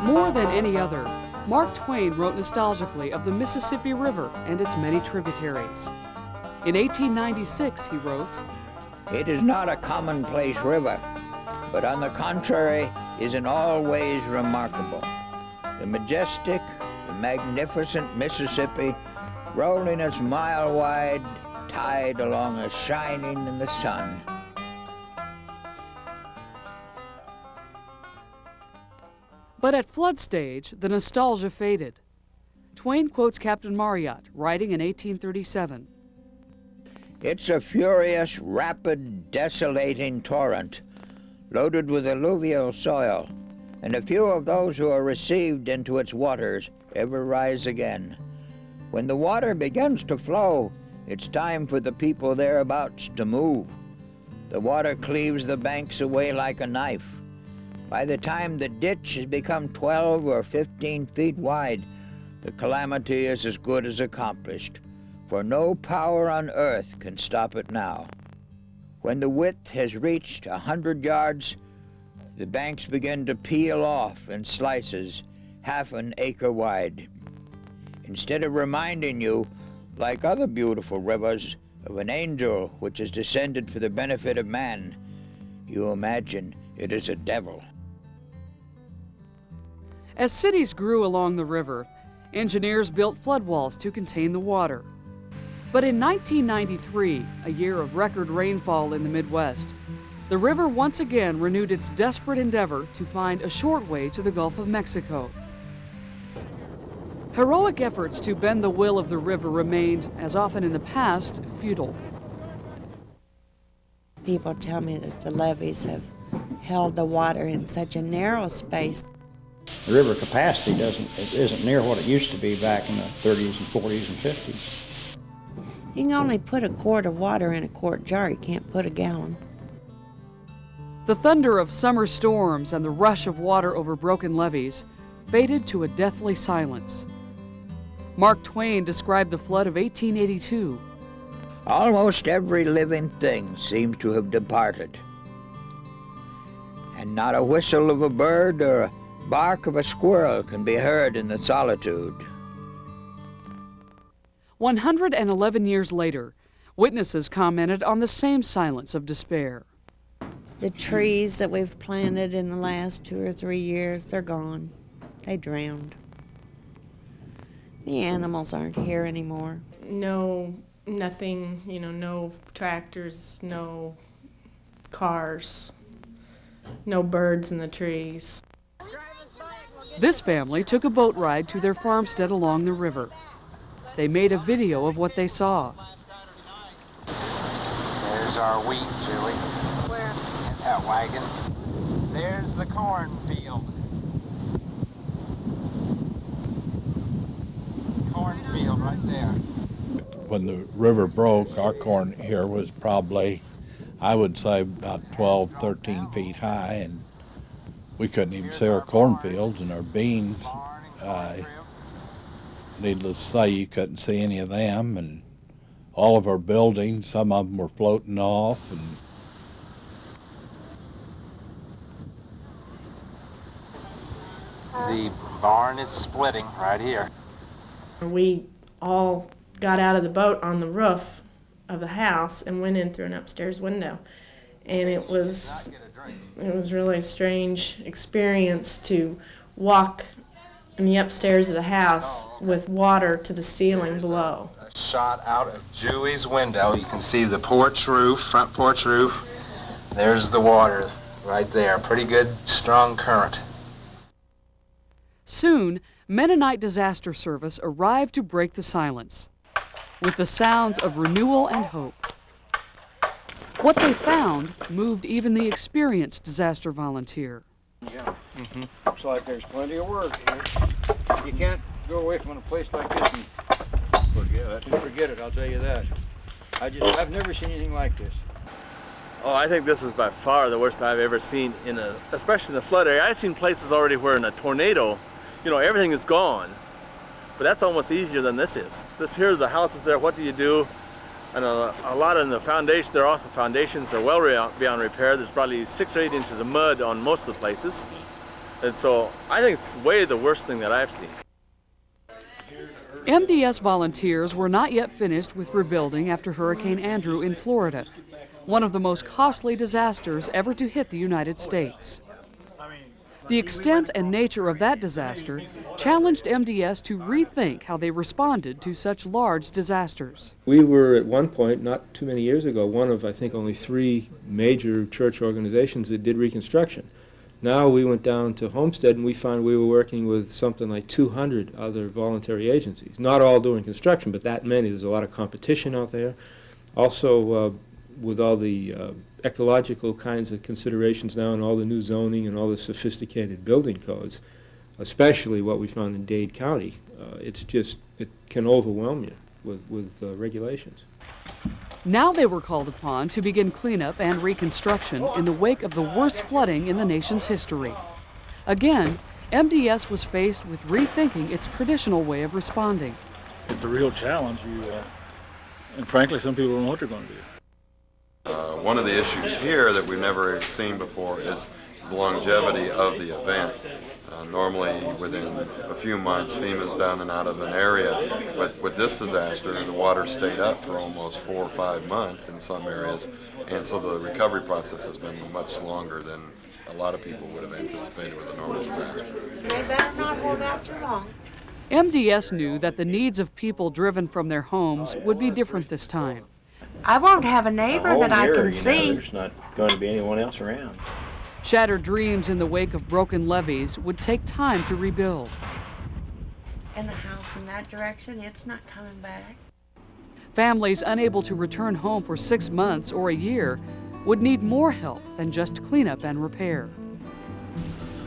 More than any other, Mark Twain wrote nostalgically of the Mississippi River and its many tributaries. In 1896, he wrote, "It is not a commonplace river, but on the contrary is in all ways remarkable. The majestic, the magnificent Mississippi, rolling its mile-wide tide along us, shining in the sun." But at flood stage, the nostalgia faded. Twain quotes Captain Marryat, writing in 1837. "It's a furious, rapid, desolating torrent, loaded with alluvial soil, and a few of those who are received into its waters ever rise again. When the water begins to flow, it's time for the people thereabouts to move. The water cleaves the banks away like a knife. By the time the ditch has become 12 or 15 feet wide, the calamity is as good as accomplished, for no power on earth can stop it now. When the width has reached 100 yards, the banks begin to peel off in slices, half an acre wide. Instead of reminding you, like other beautiful rivers, of an angel which has descended for the benefit of man, you imagine it is a devil." As cities grew along the river, engineers built flood walls to contain the water. But in 1993, a year of record rainfall in the Midwest, the river once again renewed its desperate endeavor to find a short way to the Gulf of Mexico. Heroic efforts to bend the will of the river remained, as often in the past, futile. People tell me that the levees have held the water in such a narrow space. The river capacity isn't near what it used to be back in the 30s and 40s and 50s. You can only put a quart of water in a quart jar. You can't put a gallon. The thunder of summer storms and the rush of water over broken levees faded to a deathly silence. Mark Twain described the flood of 1882. "Almost every living thing seems to have departed, and not a whistle of a bird or a bark of a squirrel can be heard in the solitude." 111 years later, witnesses commented on the same silence of despair. The trees that we've planted in the last 2 or 3 years, they're gone. They drowned. The animals aren't here anymore. No, nothing, no tractors, no cars, no birds in the trees. This family took a boat ride to their farmstead along the river. They made a video of what they saw. There's our wheat, Julie. Where? In that wagon. There's the cornfield. Cornfield right there. When the river broke, our corn here was probably, I would say, about 12, 13 feet high, and we couldn't even see our cornfields and our beans. Needless to say, you couldn't see any of them, and all of our buildings, some of them were floating off. And the barn is splitting right here. We all got out of the boat on the roof of the house and went in through an upstairs window. And it was really a strange experience to walk in the upstairs of the house with water to the ceiling below. A shot out of Julie's window. You can see the porch roof, front porch roof. There's the water right there. Pretty good, strong current. Soon, Mennonite Disaster Service arrived to break the silence with the sounds of renewal and hope. What they found moved even the experienced disaster volunteer. Yeah. Looks like there's plenty of work here. You can't go away from a place like this and forget it. I'll tell you that. I've never seen anything like this. Oh, I think this is by far the worst I've ever seen, especially in the flood area. I've seen places already where in a tornado, you know, everything is gone. But that's almost easier than this is. This here, the house is there, what do you do? And a lot in the foundation, there are also foundations that are well beyond repair. There's probably 6 or 8 inches of mud on most of the places. And so I think it's way the worst thing that I've seen. MDS volunteers were not yet finished with rebuilding after Hurricane Andrew in Florida, one of the most costly disasters ever to hit the United States. The extent and nature of that disaster challenged MDS to rethink how they responded to such large disasters. We were at one point, not too many years ago, one of I think only 3 major church organizations that did reconstruction. Now we went down to Homestead and we found we were working with something like 200 other voluntary agencies, not all doing construction, but that many. There's a lot of competition out there. Also, with all the ecological kinds of considerations now and all the new zoning and all the sophisticated building codes, especially what we found in Dade County, it can overwhelm you with regulations. Now they were called upon to begin cleanup and reconstruction in the wake of the worst flooding in the nation's history. Again, MDS was faced with rethinking its traditional way of responding. It's a real challenge, and frankly, some people don't know what they're going to do. One of the issues here that we've never seen before is the longevity of the event. Normally, within a few months, FEMA's done and out of an area, but with this disaster, the water stayed up for almost 4 or 5 months in some areas, and so the recovery process has been much longer than a lot of people would have anticipated with a normal disaster. They better not hold out too long. MDS knew that the needs of people driven from their homes would be different this time. I won't have a neighbor that I can see. There's not going to be anyone else around. Shattered dreams in the wake of broken levees would take time to rebuild. And the house in that direction, it's not coming back. Families unable to return home for 6 months or a year would need more help than just cleanup and repair.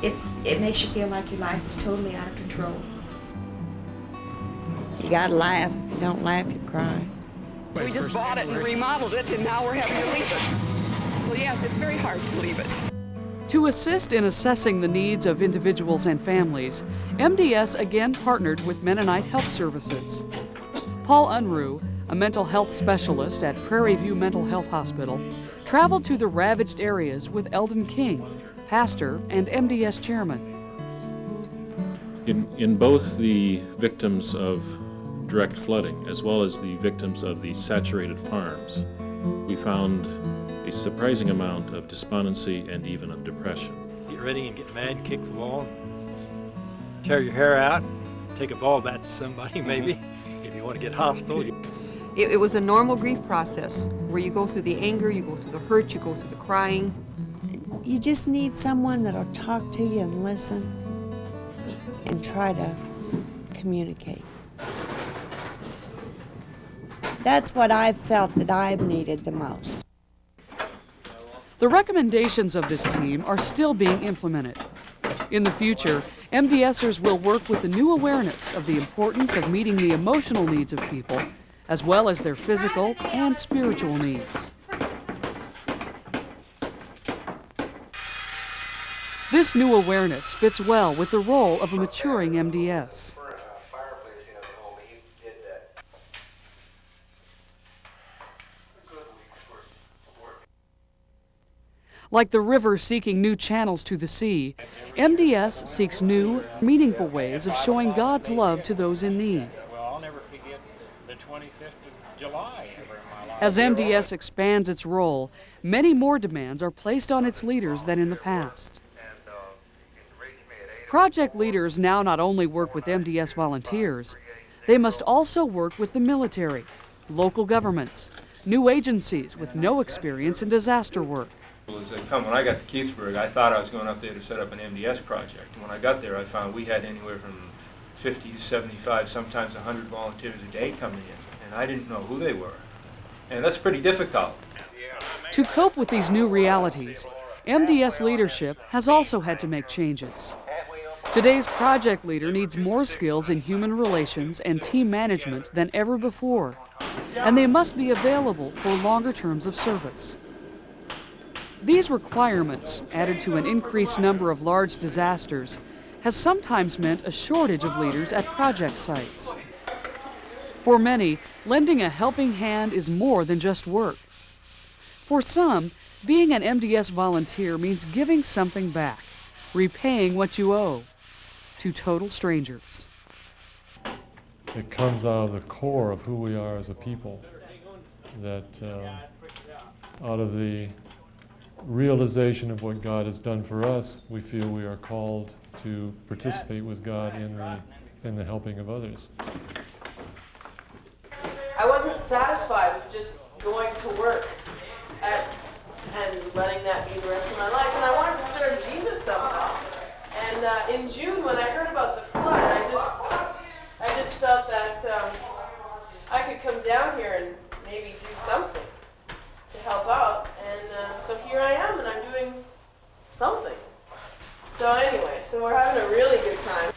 It makes you feel like your life is totally out of control. You gotta laugh. If you don't laugh, you cry. We just bought it and remodeled it, and now we're having to leave it. So yes, it's very hard to leave it. To assist in assessing the needs of individuals and families, MDS again partnered with Mennonite Health Services. Paul Unruh, a mental health specialist at Prairie View Mental Health Hospital, traveled to the ravaged areas with Eldon King, pastor and MDS chairman. In both the victims of direct flooding as well as the victims of the saturated farms, we found a surprising amount of despondency and even of depression. Get ready and get mad, kick the wall, tear your hair out, take a ball bat to somebody maybe, if you want to get hostile. It was a normal grief process where you go through the anger, you go through the hurt, you go through the crying. You just need someone that'll talk to you and listen and try to communicate. That's what I've felt that I've needed the most. The recommendations of this team are still being implemented. In the future, MDSers will work with the new awareness of the importance of meeting the emotional needs of people, as well as their physical and spiritual needs. This new awareness fits well with the role of a maturing MDS. Like the river seeking new channels to the sea, MDS seeks new, meaningful ways of showing God's love to those in need. Well, I'll never forget the 25th of July ever in my life. As MDS expands its role, many more demands are placed on its leaders than in the past. Project leaders now not only work with MDS volunteers, they must also work with the military, local governments, new agencies with no experience in disaster work. As they come, when I got to Keithsburg, I thought I was going up there to set up an MDS project. And when I got there, I found we had anywhere from 50 to 75, sometimes 100 volunteers a day coming in, and I didn't know who they were. And that's pretty difficult. To cope with these new realities, MDS leadership has also had to make changes. Today's project leader needs more skills in human relations and team management than ever before, and they must be available for longer terms of service. These requirements, added to an increased number of large disasters, has sometimes meant a shortage of leaders at project sites. For many, lending a helping hand is more than just work. For some, being an MDS volunteer means giving something back, repaying what you owe, to total strangers. It comes out of the core of who we are as a people, that out of the realization of what God has done for us, we feel we are called to participate with God in the helping of others. I wasn't satisfied with just going to work and letting that be the rest of my life, and I wanted to serve Jesus somehow. And in June, when I heard about the flood, I just felt that I could come down here and maybe do something to help out. And so here I am, and I'm doing something. So anyway, so we're having a really good time.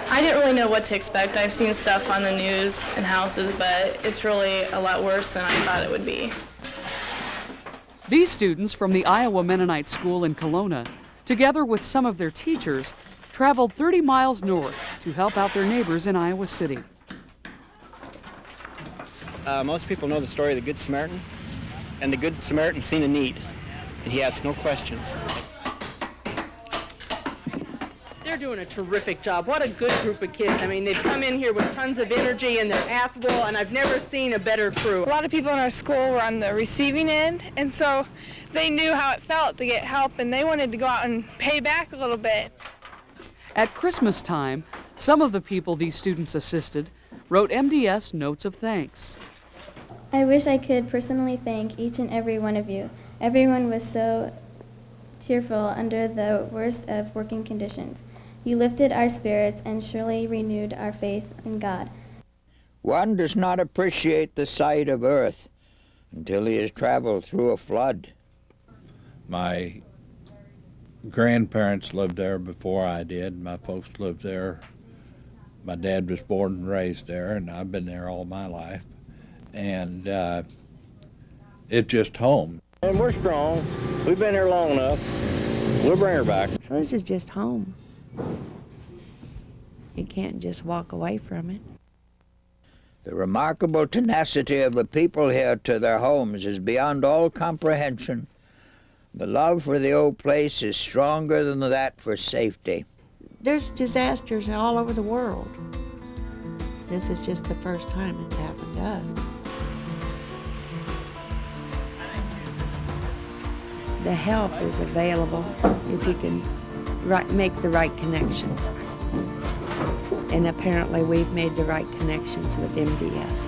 I didn't really know what to expect. I've seen stuff on the news and houses, but it's really a lot worse than I thought it would be. These students from the Iowa Mennonite School in Kelowna, together with some of their teachers, traveled 30 miles north to help out their neighbors in Iowa City. Most people know the story of the Good Samaritan, and the Good Samaritan seen a need, and he asked no questions. They're doing a terrific job. What a good group of kids. I mean, they've come in here with tons of energy and they're affable, and I've never seen a better crew. A lot of people in our school were on the receiving end, and so they knew how it felt to get help, and they wanted to go out and pay back a little bit. At Christmas time, some of the people these students assisted wrote MDS notes of thanks. I wish I could personally thank each and every one of you. Everyone was so cheerful under the worst of working conditions. You lifted our spirits and surely renewed our faith in God. One does not appreciate the sight of earth until he has traveled through a flood. My grandparents lived there before I did. My folks lived there. My dad was born and raised there, and I've been there all my life. And it's just home. And we're strong. We've been here long enough. We'll bring her back. So this is just home. You can't just walk away from it. The remarkable tenacity of the people here to their homes is beyond all comprehension. The love for the old place is stronger than that for safety. There's disasters all over the world. This is just the first time it's happened to us. The help is available if you can make the right connections. And apparently we've made the right connections with MDS.